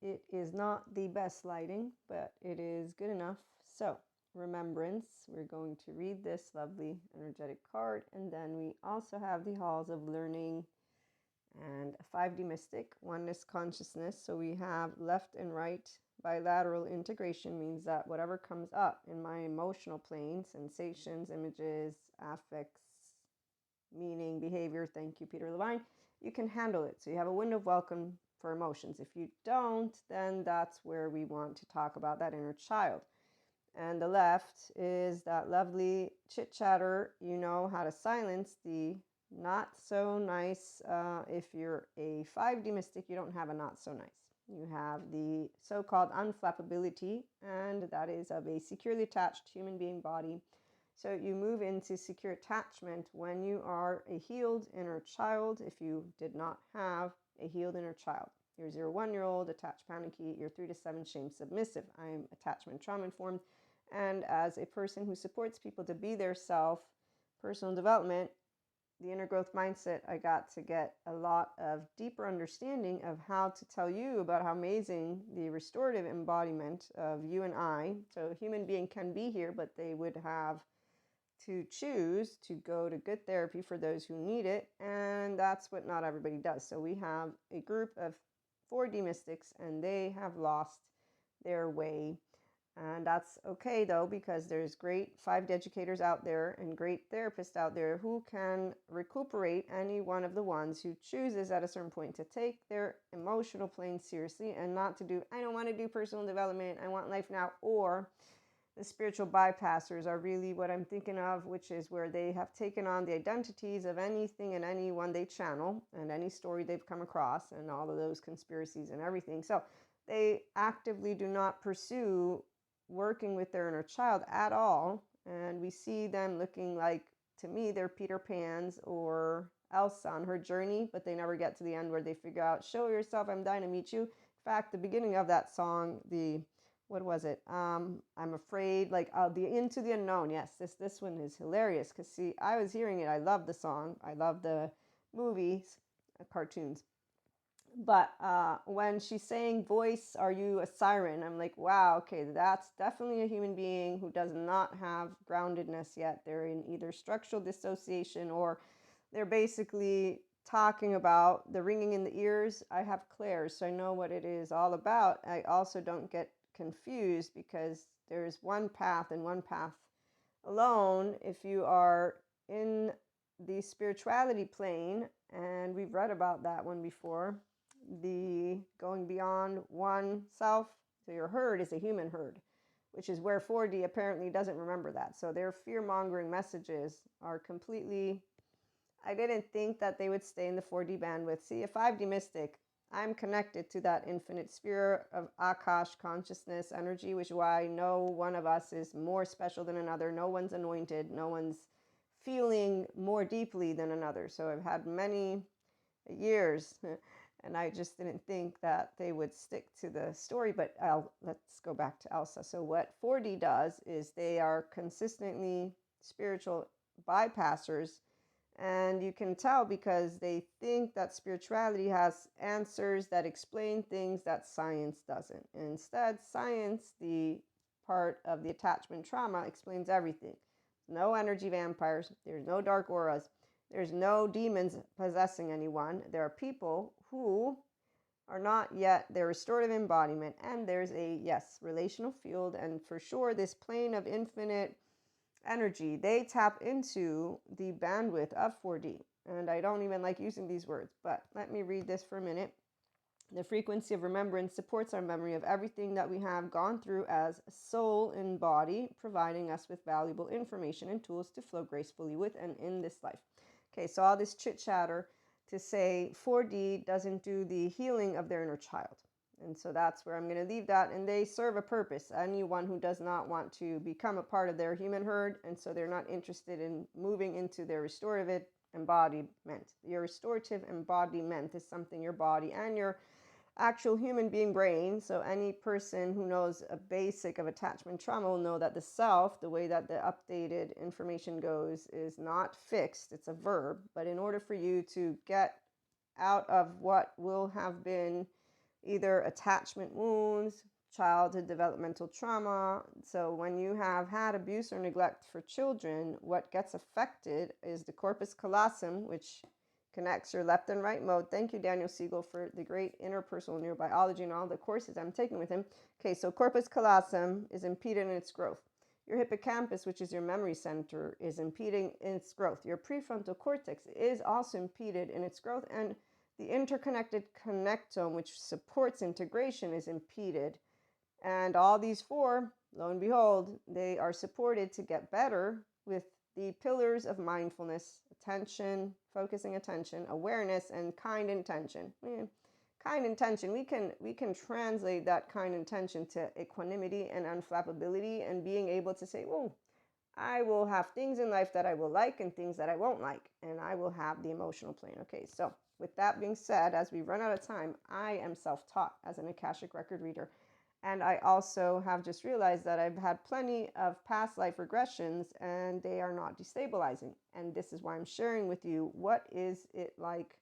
It is not the best lighting, but it is good enough. So, remembrance, we're going to read this lovely energetic card, and then we also have the halls of learning and a 5D mystic, oneness consciousness. So we have left and right. Bilateral integration means that whatever comes up in my emotional plane, sensations, images, affects, meaning, behavior, thank you, Peter Levine, you can handle it. So you have a window of welcome for emotions. If you don't, then that's where we want to talk about that inner child. And the left is that lovely chit chatter. You know how to silence the not so nice. If you're a 5D mystic, you don't have a not so nice. You have the so-called unflappability, and that is of a securely attached human being body. So you move into secure attachment when you are a healed inner child. If you did not have a healed inner child, you're 0-1-year-old, attached, panicky. You're 3 to 7, shame, submissive. I'm attachment, trauma informed. And as a person who supports people to be their self, personal development, the inner growth mindset, I got to get a lot of deeper understanding of how to tell you about how amazing the restorative embodiment of you and I. So a human being can be here, but they would have to choose to go to good therapy for those who need it. And that's what not everybody does. So we have a group of 4D mystics, and they have lost their way. And that's okay though, because there's great 5D educators out there and great therapists out there who can recuperate any one of the ones who chooses at a certain point to take their emotional plane seriously and not to do, I don't want to do personal development, I want life now. Or the spiritual bypassers are really what I'm thinking of, which is where they have taken on the identities of anything and anyone they channel and any story they've come across and all of those conspiracies and everything. So they actively do not pursue working with their inner child at all. And we see them looking like, to me, they're Peter Pan's or Elsa on her journey, but they never get to the end where they figure out, show yourself, I'm dying to meet you. In fact, the beginning of that song, what was it? I'm afraid, like the Into the Unknown. Yes, this one is hilarious because see, I was hearing it. I love the song. I love the movies, cartoons. But when she's saying, voice, are you a siren? I'm like, wow, okay, that's definitely a human being who does not have groundedness yet. They're in either structural dissociation or they're basically talking about the ringing in the ears. I have clairs, so I know what it is all about. I also don't get confused because there's one path and one path alone. If you are in the spirituality plane, and we've read about that one before, the going beyond one self. So your herd is a human herd, which is where 4D apparently doesn't remember that. So their fear-mongering messages are completely, I didn't think that they would stay in the 4D bandwidth. See, a 5D mystic, I'm connected to that infinite sphere of Akash consciousness energy, which is why no one of us is more special than another. No one's anointed. No one's feeling more deeply than another. So I've had many years and I just didn't think that they would stick to the story. But let's go back to Elsa. So what 4D does is they are consistently spiritual bypassers. And you can tell because they think that spirituality has answers that explain things that science doesn't. Instead, science, the part of the attachment trauma, explains everything. No energy vampires. There's no dark auras. There's no demons possessing anyone. There are people who are not yet their restorative embodiment. And there's a, yes, relational field. And for sure, this plane of infinite energy, they tap into the bandwidth of 4D. And I don't even like using these words, but let me read this for a minute. The frequency of remembrance supports our memory of everything that we have gone through as soul and body, providing us with valuable information and tools to flow gracefully with and in this life. Okay, so all this chit chatter to say 4D doesn't do the healing of their inner child. And so that's where I'm going to leave that. And they serve a purpose. Anyone who does not want to become a part of their human herd, and so they're not interested in moving into their restorative embodiment. Your restorative embodiment is something your body and your actual human being brain. So any person who knows a basic of attachment trauma will know that the self, the way that the updated information goes, is not fixed. It's a verb. But in order for you to get out of what will have been either attachment wounds, childhood developmental trauma. So when you have had abuse or neglect for children, what gets affected is the corpus callosum, which connects your left and right mode. Thank you, Daniel Siegel, for the great interpersonal neurobiology and all the courses I'm taking with him. Okay, so corpus callosum is impeded in its growth. Your hippocampus, which is your memory center, is impeding in its growth. Your prefrontal cortex is also impeded in its growth, and the interconnected connectome, which supports integration, is impeded. And all these four, lo and behold, they are supported to get better with the pillars of mindfulness: attention, focusing attention, awareness, and kind intention. Kind intention, we can translate that kind intention to equanimity and unflappability, and being able to say, well, I will have things in life that I will like and things that I won't like, and I will have the emotional plane. Okay, so with that being said, as we run out of time, I am self-taught as an Akashic record reader. And I also have just realized that I've had plenty of past life regressions, and they are not destabilizing. And this is why I'm sharing with you, what is it like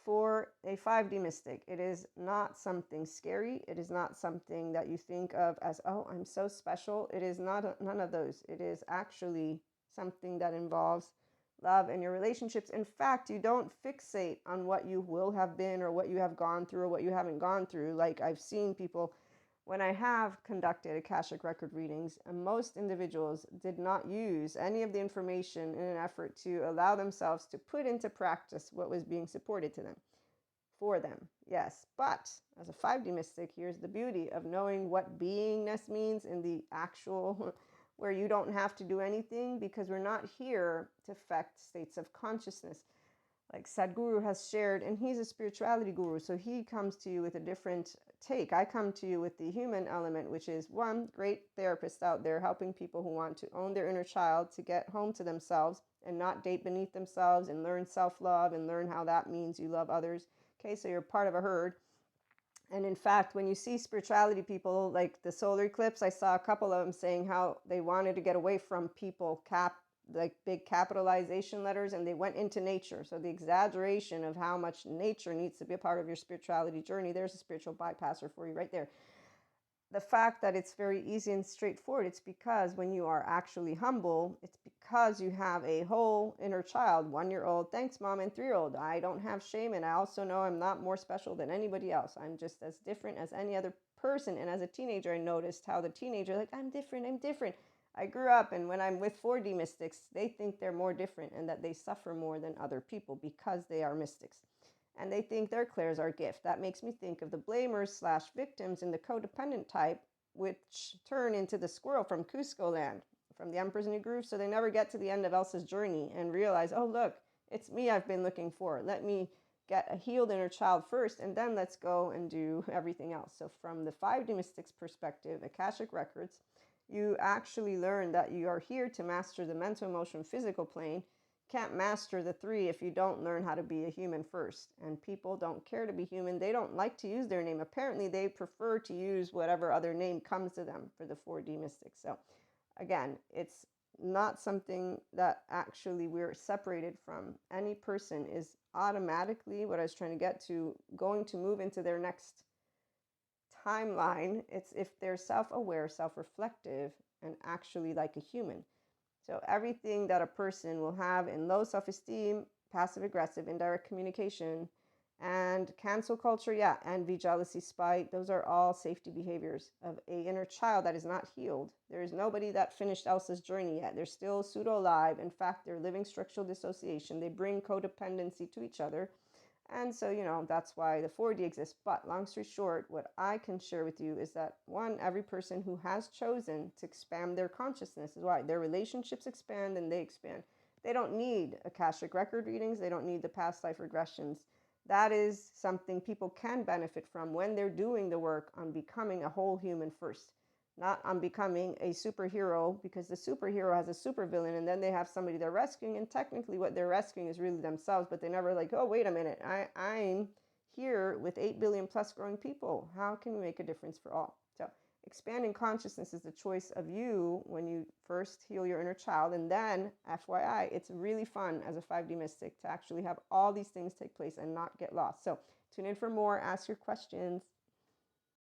for a 5D mystic. It is not something scary. It is not something that you think of as, oh, I'm so special. It is not none of those. It is actually something that involves love and your relationships. In fact, you don't fixate on what you will have been or what you have gone through or what you haven't gone through. Like I've seen people, when I have conducted Akashic record readings, most individuals did not use any of the information in an effort to allow themselves to put into practice what was being supported to them, for them. Yes, but as a 5D mystic, here's the beauty of knowing what beingness means in the actual, where you don't have to do anything, because we're not here to affect states of consciousness. Like Sadhguru has shared, and he's a spirituality guru, so he comes to you with a different take. I come to you with the human element, which is one, great therapist out there helping people who want to own their inner child to get home to themselves and not date beneath themselves and learn self-love and learn how that means you love others. Okay, so you're part of a herd. And in fact, when you see spirituality people, like the solar eclipse, I saw a couple of them saying how they wanted to get away from people, like big capitalization letters, and they went into nature. So the exaggeration of how much nature needs to be a part of your spirituality journey, there's a spiritual bypasser for you right there. The fact that it's very easy and straightforward, it's because when you are actually humble, it's because you have a whole inner child, 1-year-old, thanks mom, and 3-year-old. I don't have shame, and I also know I'm not more special than anybody else. I'm just as different as any other person. And as a teenager, I noticed how the teenager, like, I'm different. I grew up, and when I'm with 4D mystics, they think they're more different and that they suffer more than other people because they are mystics. And they think their clairs are a gift. That makes me think of the blamers/victims in the codependent type, which turn into the squirrel from Cusco land, from the Emperor's New Groove. So they never get to the end of Elsa's journey and realize, oh, look, it's me I've been looking for. Let me get a healed inner child first, and then let's go and do everything else. So from the 5D mystics perspective, Akashic Records, you actually learn that you are here to master the mental, emotional, physical plane. Can't master the 3 if you don't learn how to be a human first. And people don't care to be human. They don't like to use their name. Apparently, they prefer to use whatever other name comes to them for the 4D mystics. So again, it's not something that actually we're separated from. Any person is automatically, what I was trying to get to, going to move into their next timeline. It's if they're self-aware, self-reflective, and actually like a human. So everything that a person will have in low self-esteem, passive-aggressive, indirect communication, and cancel culture, envy, jealousy, spite, those are all safety behaviors of a inner child that is not healed. There is nobody that finished Elsa's journey yet. They're still pseudo-alive. In fact, they're living structural dissociation. They bring codependency to each other. And so, that's why the 4D exists. But long story short, what I can share with you is that, one, every person who has chosen to expand their consciousness is why their relationships expand and they expand. They don't need Akashic record readings. They don't need the past life regressions. That is something people can benefit from when they're doing the work on becoming a whole human first. Not on becoming a superhero, because the superhero has a supervillain and then they have somebody they're rescuing, and technically what they're rescuing is really themselves, but they never like, oh, wait a minute, I'm here with 8 billion plus growing people. How can we make a difference for all? So expanding consciousness is the choice of you when you first heal your inner child. And then, FYI, it's really fun as a 5D mystic to actually have all these things take place and not get lost. So tune in for more, ask your questions.